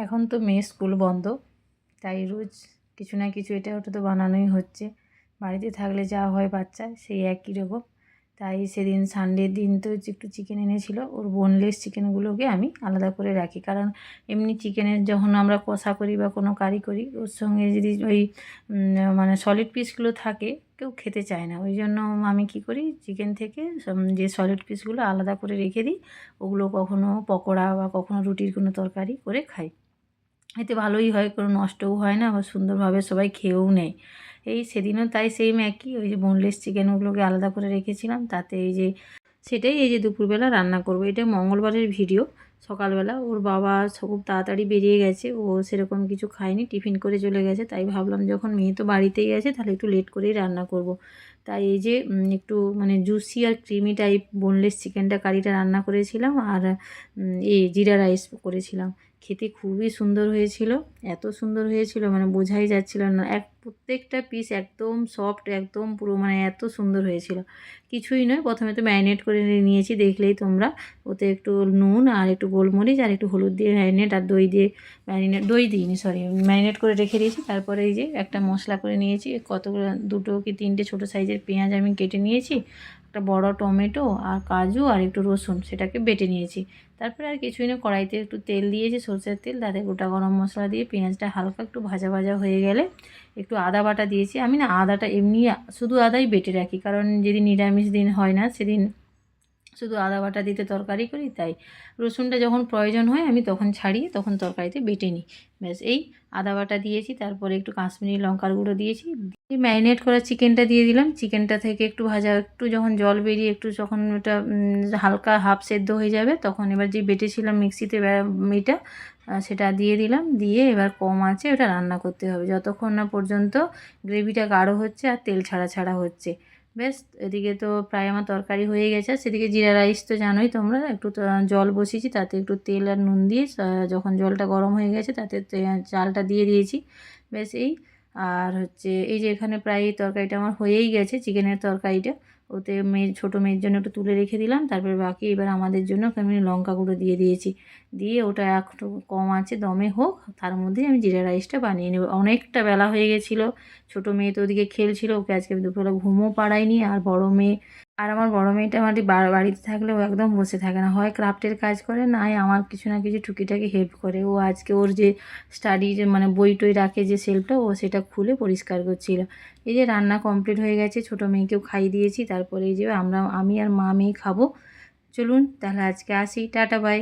এখন তো মেয়ে স্কুল বন্ধ, তাই রোজ কিছু না কিছু এটা ওটা তো বানানোই হচ্ছে। বাড়িতে থাকলে যা হয় বাচ্চার সেই একই রকম। তাই সেদিন সানডের দিন তো একটু চিকেন এনেছিল, ওর বোনলেস চিকেনগুলোকে আমি আলাদা করে রাখি, কারণ এমনি চিকেনের যখন আমরা কষা করি বা কোনো কারি করি ওর সঙ্গে যদি ওই মানে সলিড পিসগুলো থাকে কেউ খেতে চায় না। ওই জন্য আমি কী করি, চিকেন থেকে যে সলিড পিসগুলো আলাদা করে রেখে দিই, ওগুলো কখনো পকোড়া বা কখনো রুটির কোনো তরকারি করে খাই। এতে ভালোই হয়, কোনো নষ্টও হয় না, আবার সুন্দরভাবে সবাই খেয়েও নেয়। এই সেদিনও তাই সেম একই, ওই যে বোনলেস চিকেনগুলোকে আলাদা করে রেখেছিলাম, তাতে এই যে সেটাই এই যে দুপুরবেলা রান্না করব। এটা মঙ্গলবারের ভিডিও। সকালবেলা ওর বাবা খুব তাড়াতাড়ি বেরিয়ে গেছে, ও সেরকম কিছু খায়নি, টিফিন করে চলে গেছে। তাই ভাবলাম যখন মেয়ে তো বাড়িতেই আছে তাহলে একটু লেট করেই রান্না করব। তাই এই যে একটু মানে জুসি আর ক্রিমি টাইপ বোনলেস চিকেনটা কারিটা রান্না করেছিলাম, আর এই জিরা রাইস করেছিলাম। খেতে খুবই সুন্দর হয়েছিল, এত সুন্দর হয়েছিল মানে বোঝাই যাচ্ছিল না। প্রত্যেকটা পিস একদম সফট, একদম পুরো মানে এত সুন্দর হয়েছিল। কিছুই নয়, প্রথমে তো ম্যারিনেট করে নিয়েছি, দেখলেই তোমরা। ওতে একটু নুন আর একটু গোলমরিচ আর একটু হলুদ দিয়ে ম্যারিনেট, আর দই দিয়ে ম্যারিনেট, দই দিইনি সরি, ম্যারিনেট করে রেখে দিয়েছি। তারপরে এই যে একটা মশলা করে নিয়েছি, কতগুলো 2 কি 3টে ছোটো সাইজের পেঁয়াজ আমি কেটে নিয়েছি, একটা বড় টমেটো আর কাজু আর একটু রসুন, সেটাকে বেটে নিয়েছি। তারপরে আর কিছুই না, কড়াইতে একটু তেল দিয়েছি, সরষের তেল, তাতে গোটা গরম মশলা দিয়ে পেঁয়াজটা হালকা একটু ভাজা ভাজা হয়ে গেলে একটু আদা বাটা দিয়েছি। আমি না আদাটা এমনি শুধু আদাই বেটে রাখি, কারণ যেদিন নিরামিষ দিন হয় না সেদিন শুধু আদা বাটা দিতে তরকারি করি, তাই রসুনটা যখন প্রয়োজন হয় আমি তখন ছাড়িয়ে তখন তরকারিতে বেটে নিই। ব্যাস এই আদা বাটা দিয়েছি, তারপরে একটু কাশ্মীরি লঙ্কার গুঁড়ো দিয়েছি, ম্যারিনেট করা চিকেনটা দিয়ে দিলাম। চিকেনটা থেকে একটু ভাজা, একটু যখন জল বেরিয়ে একটু যখন ওটা হালকা হাফ সেদ্ধ হয়ে যাবে, তখন এবার যে বেটেছিলাম মিক্সিতে এটা সেটা দিয়ে দিলাম। দিয়ে এবার কম আঁচে ওটা রান্না করতে হবে যতক্ষণ না পর্যন্ত গ্রেভিটা গাঢ় হচ্ছে আর তেল ছাড়া ছাড়া হচ্ছে। ব্যাস, এদিকে তো প্রায় আমার তরকারি হয়ে গেছে। সেদিকে জিরা রাইস তো জানোই তোমরা, একটু জল বসিয়েছি, তাতে একটু তেল আর নুন দিয়ে যখন জলটা গরম হয়ে গেছে তাতে চালটা দিয়ে দিয়েছি। ব্যাস এই, আর হচ্ছে এই যে এখানে প্রায় তরকারিটা আমার হয়েই গেছে, চিকেনের তরকারিটা। ওতে ছোটো মেয়ের জন্য একটু তুলে রেখে দিলাম, তারপরে বাকি এবার আমাদের জন্য আমি লঙ্কা গুঁড়ো দিয়ে দিয়েছি। দিয়ে ওটা একটু কম আছে দমে হোক, তার মধ্যেই আমি জিরা রাইসটা বানিয়ে নেব। অনেকটা বেলা হয়ে গেছিলো, ছোটো মেয়ে তো ওদিকে খেলছিল, ওকে আজকে দুপুরবেলা ঘুমও পাড়ায়নি। আর আমার বড় মেয়েটা আমার বাড়িতে থাকলে ও একদম বসে থাকে না, হয় ক্রাফটের কাজ করে, না হয় আমার কিছু না কিছু টুকিটাকি হেল্প করে। ও আজকে ওর যে স্টাডি যে মানে বই টই রাখে যে শেলফটা, ও সেটা খুলে পরিষ্কার করছিল। এই যে রান্না কমপ্লিট হয়ে গেছে, ছোটো মেয়েকেও খাইয়ে দিয়েছি। তারপরে এই যে আমি আর মা মেয়ে খাবো। চলুন তাহলে আজকে আসি, টাটা বাই।